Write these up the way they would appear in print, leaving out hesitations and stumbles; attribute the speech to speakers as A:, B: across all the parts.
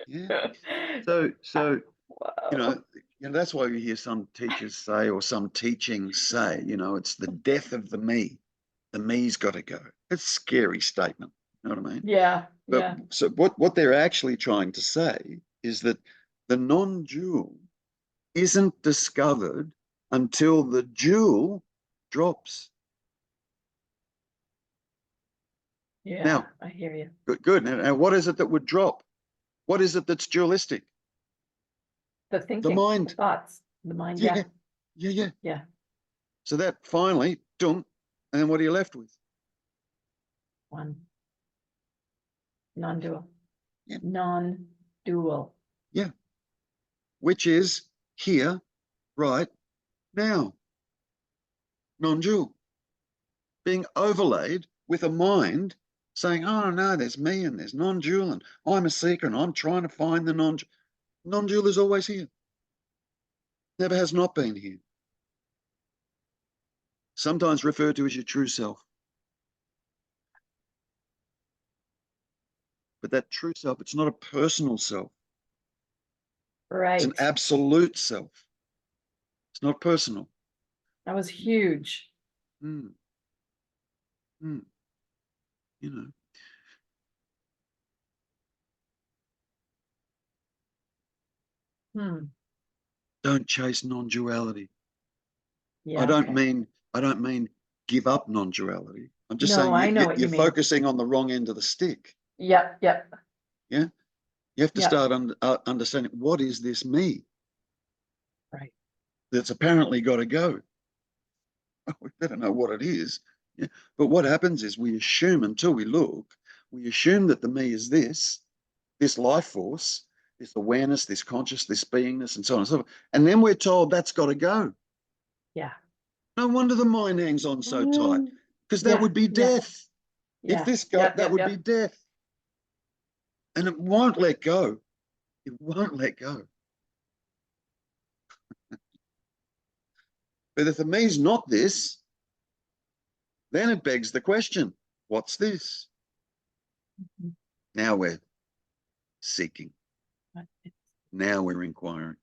A: Yeah. So you
B: Whoa.
A: know, that's why you hear some teachers say, or some teachings say, it's the death of the me. The me's got to go. It's a scary statement. You know what I mean?
B: Yeah,
A: But
B: yeah.
A: so what they're actually trying to say is that the non-dual isn't discovered until the dual drops.
B: Yeah,
A: Now,
B: I hear you.
A: good. Now, what is it that would drop? What is it that's dualistic?
B: The
A: The
B: thinking, the
A: mind.
B: thoughts, the mind.
A: Yeah,
B: Yeah,
A: yeah.
B: yeah.
A: So that finally, dunk, and then what are you left with?
B: One. Non-dual.
A: Yeah,
B: Non-dual.
A: yeah. Which is here, right now. Non-dual. Being overlaid with a mind saying, oh no, there's me and there's non-dual and I'm a seeker and I'm trying to find the non-dual. Non-dual is always here. Never has not been here. Sometimes referred to as your true self. But that true self, it's not a personal self. It's an
B: Right.
A: absolute self. It's not personal.
B: That was huge.
A: Mm. Mm. You know.
B: Hmm.
A: Don't chase non-duality. I
B: Yeah,
A: don't
B: okay.
A: mean give up non-duality. I'm just
B: No,
A: saying
B: I know what you
A: you're
B: mean.
A: focusing on the wrong end of the stick.
B: Yep, yep,
A: Yeah. You have to
B: yep.
A: start understanding, what is this me
B: Right.
A: that's apparently got to go? We better know what it is. Yeah. But what happens is we assume, until we look, we assume that the me is this life force, this awareness, this conscious, this beingness, and so on and so forth. And then we're told that's got to go.
B: Yeah.
A: No wonder the mind hangs on so tight,
B: Mm,
A: because that
B: yeah,
A: would be
B: yeah,
A: death. If
B: yeah,
A: this got,
B: yep,
A: that
B: yep,
A: would be
B: yep.
A: death. And it won't let go. It won't let go. But if the me's not this, then it begs the question, what's this?
B: Mhm.
A: Now we're seeking. Now we're inquiring.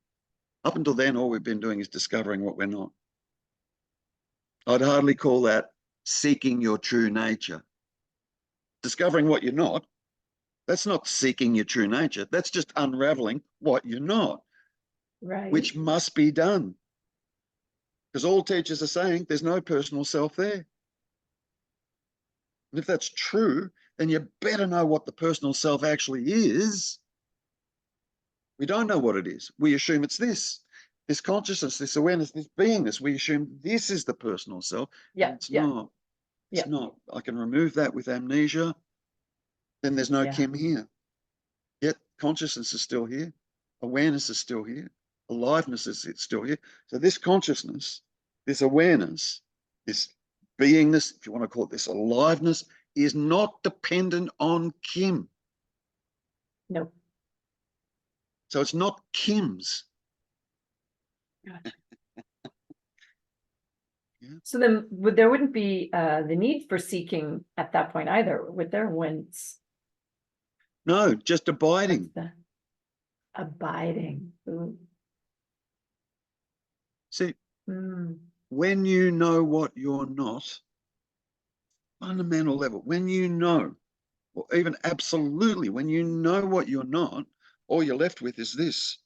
A: Up until then, all we've been doing is discovering what we're not. I'd hardly call that seeking your true nature. Discovering what you're not, that's not seeking your true nature. That's just unraveling what you're not,
B: Right.
A: which must be done. Because all teachers are saying there's no personal self there. And if that's true, then you better know what the personal self actually is. We don't know what it is. We assume it's this consciousness, this awareness, this beingness. We assume this is the personal self, and
B: Yep,
A: it's
B: yep,
A: not. It's
B: yep.
A: not. I can remove that with amnesia. Then there's no
B: Yeah.
A: Kim here. Yet consciousness is still here. Awareness is still here. Aliveness is still here. So this consciousness, this awareness, this beingness, if you want to call it this aliveness, is not dependent on Kim.
B: No.
A: So it's not Kim's.
B: Gotcha.
A: Yeah.
B: So then there wouldn't be the need for seeking at that point either, would there? When it's
A: No, just
B: what's
A: abiding.
B: the abiding? Ooh.
A: See,
B: Mm.
A: when you know what you're not, fundamental level, when you know, or even absolutely, when you know what you're not, all you're left with is this.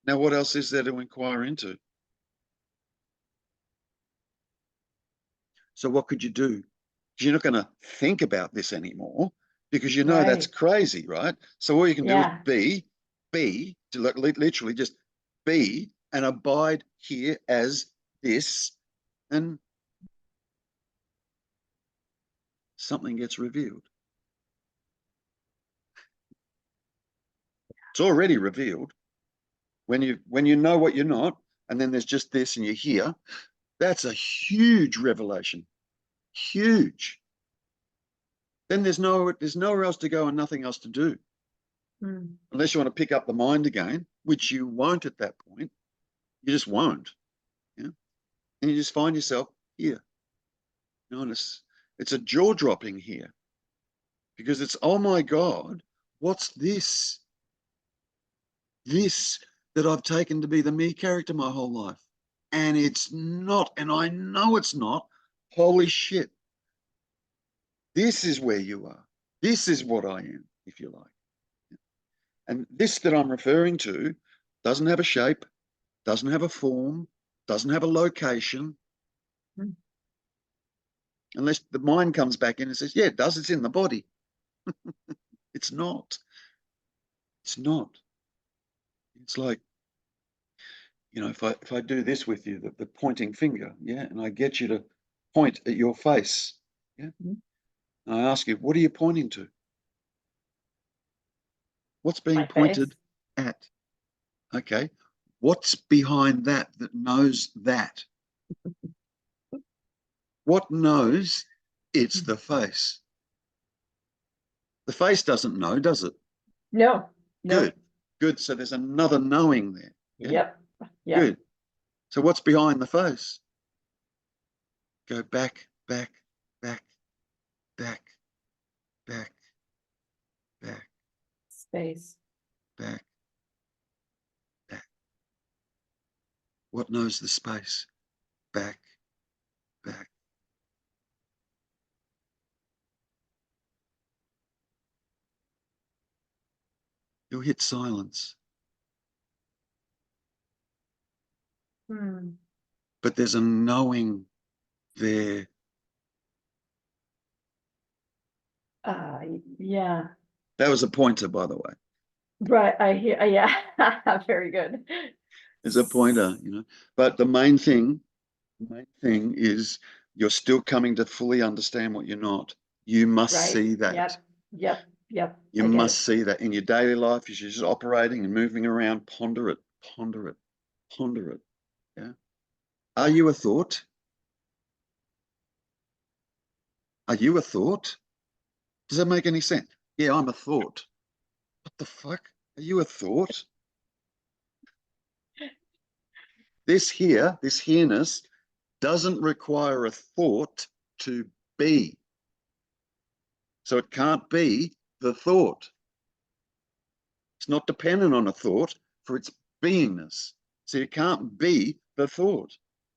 A: Now, what else is there to inquire into? So what could you do? Because you're not going to think about this anymore, because you know that's
B: Right.
A: crazy, right? So all you can do is
B: Yeah.
A: be, to literally just be and abide here as this, and something gets revealed. It's already revealed. When you know what you're not, and then there's just this and you're here, that's a huge revelation. Huge. Then there's nowhere else to go and nothing else to do.
B: Mm.
A: Unless you want to pick up the mind again, which you won't at that point. You just won't. Yeah. And you just find yourself here. You know, it's a jaw dropping here, because it's, oh my God, What's this? This that I've taken to be the me character my whole life. And it's not, and I know it's not. Holy shit. This is where you are. This is what I am, if you like. And this that I'm referring to doesn't have a shape, doesn't have a form, doesn't have a location, unless the mind comes back in and says, yeah, it does, it's in the body. It's not. It's not. It's like, you know, if I do this with you, the pointing finger, yeah, and I get you to point at your face, yeah, and I ask you, what are you pointing to? What's being
B: My face.
A: pointed at? Okay. What's behind that knows that? What knows it's the face? The face doesn't know, does it?
B: No, no.
A: Good. Good. So there's another knowing there. Yeah.
B: Yep. Yep.
A: Good. So what's behind the face? Go back, back, back, back, back, back,
B: Space.
A: back, back. What knows the space? Back, back. You'll hit silence. But there's a knowing there.
B: Yeah.
A: That was a pointer, by the way.
B: Right. I hear. Yeah. Very good.
A: It's a pointer, you know. But the main thing is you're still coming to fully understand what you're not. You must
B: Right.
A: see that.
B: Yep. Yep. Yep.
A: You
B: I get
A: must
B: it.
A: see that in your daily life as you're just operating and moving around. Ponder it, ponder it, ponder it. Yeah. Are you a thought? Are you a thought? Does that make any sense? Yeah, I'm a thought. What the fuck? Are you a thought? This here, this here-ness, doesn't require a thought to be. So it can't be the thought. It's not dependent on a thought for its beingness. So it can't be the thought.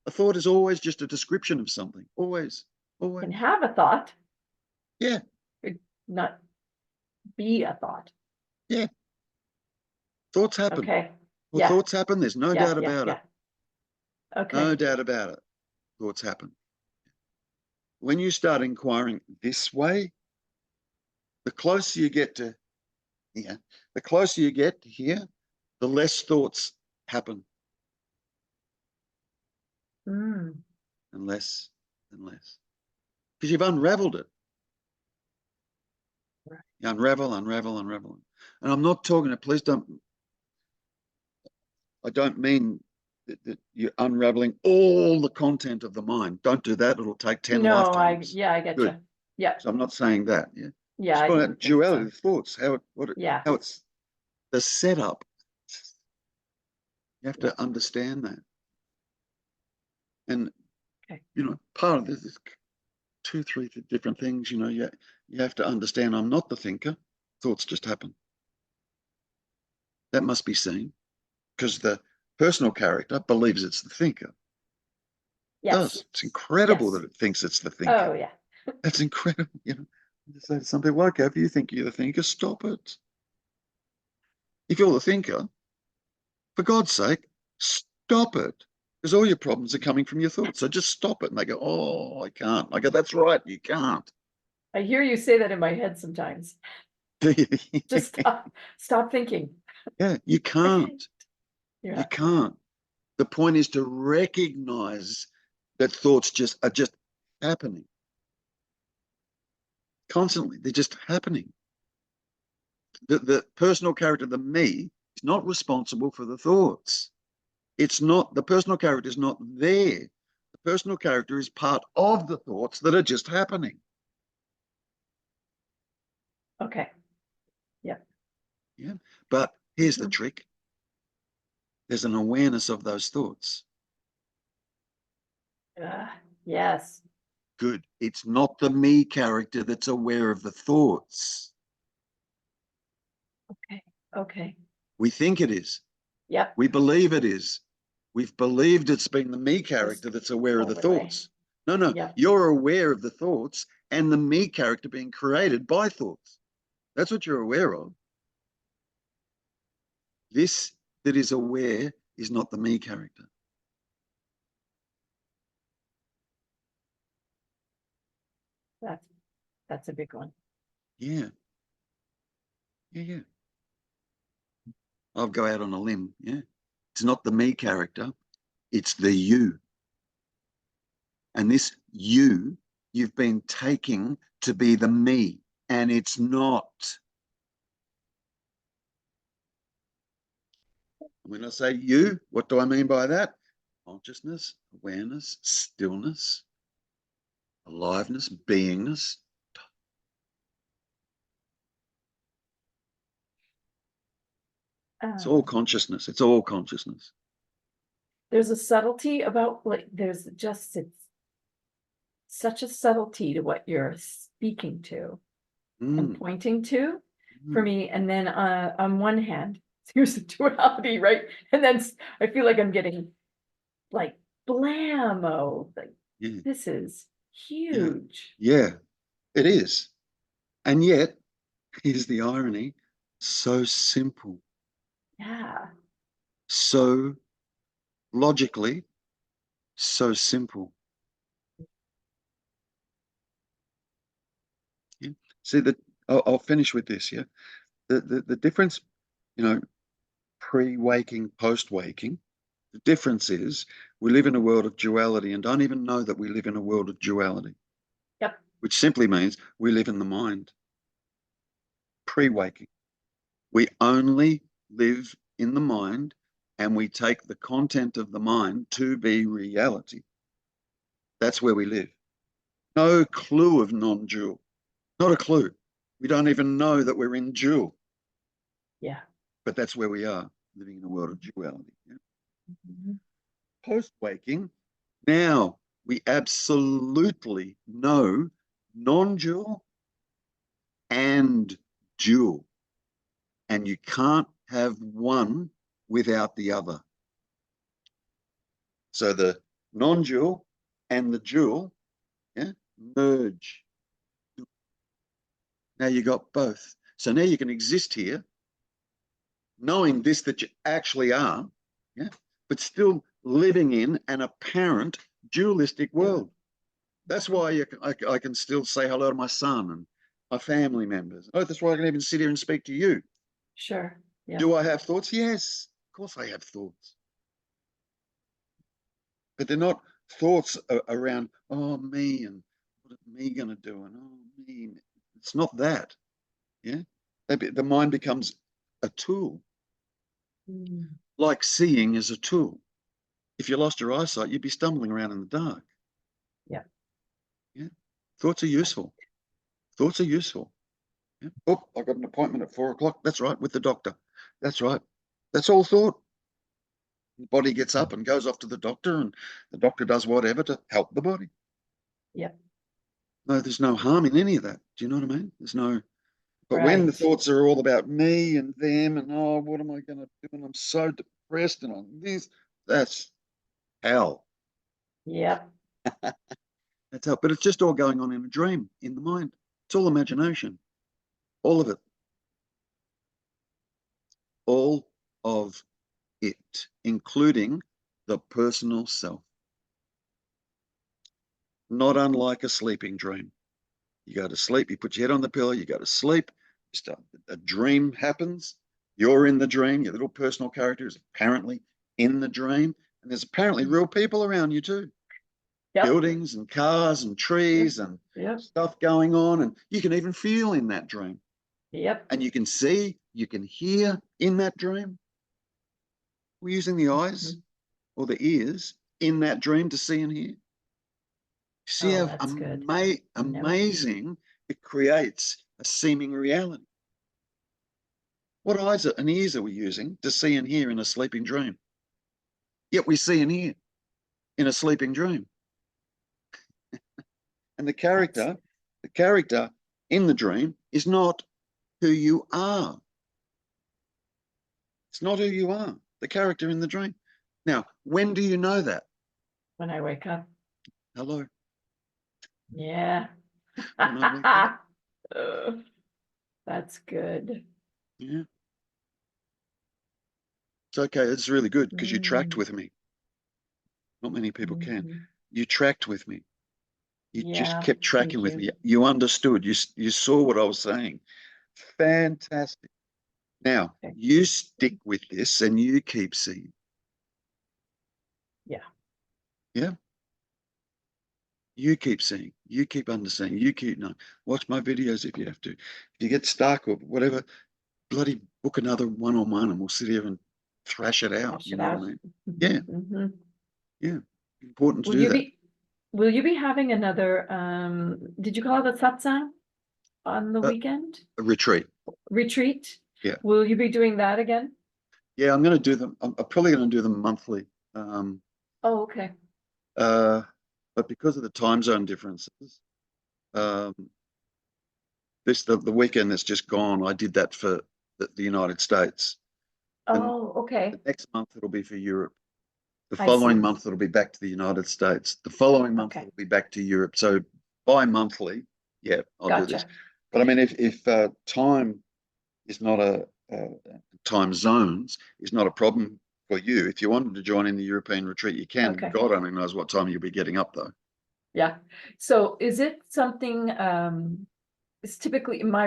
A: A thought is always just a description of something. Always, always.
B: Can have a thought.
A: Yeah,
B: Could not be a thought.
A: yeah. Thoughts happen.
B: Okay.
A: Well,
B: Yeah.
A: thoughts happen. There's no
B: Yeah.
A: doubt
B: Yeah.
A: about
B: Yeah.
A: it.
B: Okay.
A: No doubt about it. Thoughts happen. When you start inquiring this way, the closer you get to here, the closer you get to here, the less thoughts happen,
B: Mm.
A: and less and less. Because you've unraveled it.
B: Right.
A: You unravel, unravel, unravel. And I'm not talking to, please don't, I don't mean that you're unraveling all the content of the mind. Don't do that. It'll take 10
B: No,
A: lifetimes.
B: I get
A: Good.
B: you. Yeah.
A: So I'm not saying that. Yeah.
B: Yeah.
A: Just
B: I
A: talking about
B: didn't think
A: duality,
B: so.
A: the thoughts,
B: Yeah.
A: how it's the setup. You have
B: Yeah.
A: to understand that. And,
B: Okay.
A: you know, part of this is two, three different things. You know, you have to understand I'm not the thinker. Thoughts just happen. That must be seen because the personal character believes it's the thinker. It
B: Yes.
A: does. It's incredible
B: Yes.
A: that it thinks it's the thinker.
B: Oh, yeah.
A: That's incredible. You know, I just say to some people, okay, if you think you're the thinker, stop it. If you're the thinker, for God's sake, stop it. Because all your problems are coming from your thoughts. So just stop it. And they go, oh, I can't. I go, that's right, you can't.
B: I hear you say that in my head sometimes. Just stop thinking.
A: Yeah, you can't. You
B: Yeah.
A: can't. The point is to recognize that thoughts are just happening constantly. They're just happening. The personal character, the me, is not responsible for the thoughts. It's not, the personal character is not there. The personal character is part of the thoughts that are just happening.
B: Okay. Yeah.
A: Yeah. But here's the trick. There's an awareness of those thoughts.
B: Yes.
A: Good. It's not the me character that's aware of the thoughts.
B: Okay.
A: We think it is.
B: Yep.
A: We believe it is. We've believed it's been the me character that's aware of the
B: Overlay.
A: thoughts. No,
B: Yep.
A: you're aware of the thoughts and the me character being created by thoughts. That's what you're aware of. This that is aware is not the me character.
B: That's a big one.
A: Yeah. I'll go out on a limb. Yeah. It's not the me character. It's the you. And this you've been taking to be the me, and it's not. When I say you, what do I mean by that? Consciousness, awareness, stillness, aliveness, beingness. It's all consciousness. It's all consciousness.
B: There's a subtlety about, like, there's just, it's such a subtlety to what you're speaking to and pointing to for me. And then on one hand, here's the duality, right? And then I feel like I'm getting like blammo. Like, this is huge.
A: Yeah, it is. And yet, here's the irony, so simple.
B: Yeah.
A: So logically, so simple. Yeah. See that I'll finish with this, yeah. The difference, pre-waking, post-waking, the difference is we live in a world of duality and don't even know that we live in a world of duality.
B: Yep.
A: Which simply means we live in the mind. Pre-waking. We only live in the mind and we take the content of the mind to be reality. That's where we live. No clue of non-dual. Not a clue. We don't even know that we're in dual.
B: Yeah.
A: But that's where we are, living in a world of duality. Yeah? Post-waking, now we absolutely know non-dual and dual. And you can't have one without the other. So the non-dual and the dual, yeah, merge. Now you got both. So now you can exist here, knowing this that you actually are, yeah, but still living in an apparent dualistic world. That's why I can still say hello to my son and my family members. Oh, that's why I can even sit here and speak to you.
B: Sure. Yeah.
A: Do I have thoughts? Yes, of course I have thoughts. But they're not thoughts around, oh, me and what is me going to do? And oh, me. It's not that. Yeah. The mind becomes a tool, like seeing is a tool. If you lost your eyesight, you'd be stumbling around in the dark.
B: Yeah.
A: Yeah. Thoughts are useful. Thoughts are useful. Yeah. Oh, I got an appointment at 4 o'clock. That's right, with the doctor. That's right. That's all thought. The body gets up and goes off to the doctor, and the doctor does whatever to help the body.
B: Yeah.
A: No, there's no harm in any of that. Do you know what I mean? There's no. But when the
B: Right.
A: thoughts are all about me and them and oh, what am I going to do? And I'm so depressed and I'm this, that's hell.
B: Yep.
A: That's hell. But it's just all going on in a dream in the mind. It's all imagination. All of it. All of it, including the personal self. Not unlike a sleeping dream. You go to sleep, you put your head on the pillow, you go to sleep, a dream happens, you're in the dream, your little personal character is apparently in the dream, and there's apparently real people around you too.
B: Yep.
A: Buildings and cars and trees and stuff going on, and you can even feel in that dream.
B: Yep.
A: And you can see, you can hear in that dream. We're using the eyes or the ears in that dream to see and hear. See how amazing it creates a seeming reality. What eyes and ears are we using to see and hear in a sleeping dream? Yet we see and hear in a sleeping dream. And the character in the dream is not who you are. It's not who you are, the character in the dream. Now, when do you know that?
B: When I wake up.
A: Hello.
B: Yeah.
A: When I wake up.
B: That's good.
A: Yeah. It's okay. It's really good because you tracked
B: Mm.
A: with me. Not many people can.
B: Mhm.
A: You tracked with me. You just
B: Yeah,
A: kept tracking
B: thank
A: with
B: you.
A: me. You understood. You saw what I was saying. Fantastic. Now,
B: Okay.
A: you stick with this and you keep seeing.
B: Yeah.
A: Yeah. You keep seeing. You keep understanding. You keep knowing. Watch my videos if you have to. If you get stuck or whatever, bloody book another one-on-one and we'll sit here and thrash it out.
B: Hash
A: You
B: it
A: know what I
B: out.
A: mean? Yeah.
B: Mhm.
A: Yeah. Important to
B: Will
A: do
B: you
A: that.
B: be having another, did you call it a satsang on the
A: A
B: weekend?
A: retreat.
B: Retreat?
A: Yeah.
B: Will you be doing that again?
A: Yeah, I'm going to do them. I'm probably going to do them monthly. Um,
B: Oh, okay.
A: but because of the time zone differences, um, the weekend that's just gone, I did that for the United States. And
B: Oh, okay.
A: the next month it'll be for Europe. The
B: I see.
A: following month it'll be back to the United States. The following month
B: Okay.
A: it'll be back to Europe. So bi-monthly, yeah, I'll do this.
B: Gotcha.
A: But I mean, if time is not time zones is not a problem for you. If you wanted to join in the European retreat, you can.
B: Okay.
A: God only knows what time you'll be getting up though.
B: Yeah. So is it something, it's typically my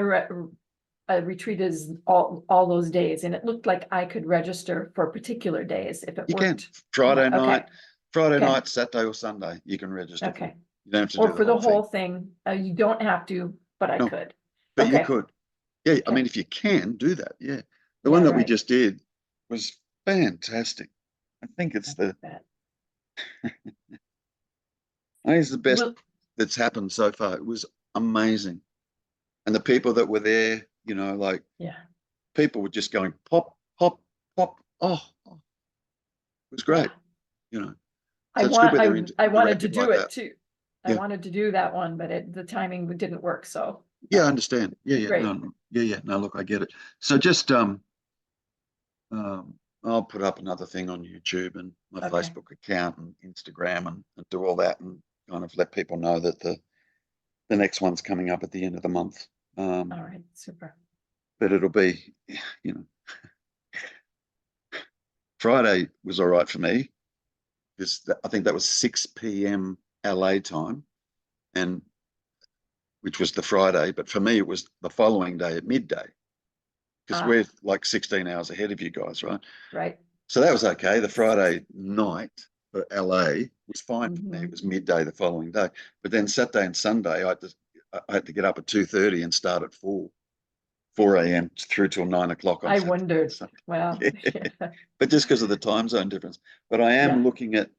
B: retreat is all those days, and it looked like I could register for particular days if it
A: You can.
B: worked.
A: Friday
B: Okay, okay,
A: night, Saturday or Sunday, you can register for.
B: okay.
A: You don't have to
B: Or
A: do the
B: for the
A: whole thing.
B: whole thing, you don't have to, but I
A: No,
B: could.
A: but you
B: Okay,
A: could. Yeah, I
B: okay.
A: mean, if you can do that, yeah. The one
B: Yeah,
A: that we
B: right.
A: just did was fantastic. I think it's the
B: That.
A: I think it's the best
B: Well,
A: that's happened so far. It was amazing. And the people that were there, like
B: yeah,
A: people were just going pop, pop, pop. Oh, it was
B: yeah.
A: great, you know. So it's good
B: I
A: when they're
B: I wanted to
A: interactive
B: do
A: like
B: it
A: that.
B: too. I
A: Yeah.
B: wanted to do that one, but the timing didn't work, so.
A: Yeah, I understand. Yeah, yeah,
B: Great.
A: no, yeah, yeah. No, look, I get it. So just um I'll put up another thing on YouTube and my
B: Okay,
A: Facebook account and Instagram and do all that and kind of let people know that the next one's coming up at the end of the month. Um,
B: all right, super.
A: but it'll be, you know, Friday was all right for me because I think that was 6 p.m. LA time, and which was the Friday. But for me, it was the following day at midday because
B: Ah,
A: we're like 16 hours ahead of you guys, right?
B: right.
A: So that was okay. The Friday night for LA was fine for me. It
B: Mhm.
A: was midday the following day. But then Saturday and Sunday, I had to get up at 2:30 and start at 4 a.m. through till 9 o'clock on
B: I
A: Saturday.
B: wondered,
A: So,
B: well,
A: yeah.
B: yeah,
A: But just because of the time zone difference. But
B: yeah.
A: I am looking at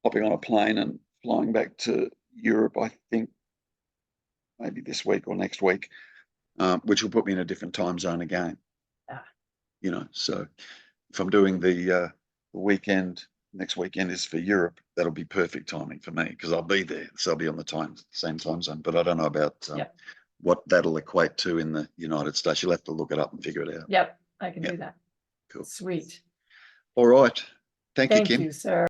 A: hopping on a plane and flying back to Europe. I think maybe this week or next week, which will put me in a different time zone again.
B: Ah,
A: So if I'm doing the weekend, next weekend is for Europe, that'll be perfect timing for me because I'll be there. So I'll be on the same time zone. But I don't know about
B: yep,
A: what that'll equate to in the United States. You'll have to look it up and figure it out.
B: yep, I can
A: Yeah,
B: do that.
A: cool.
B: Sweet.
A: All right. Thank you,
B: Thank
A: Kim.
B: you, sir.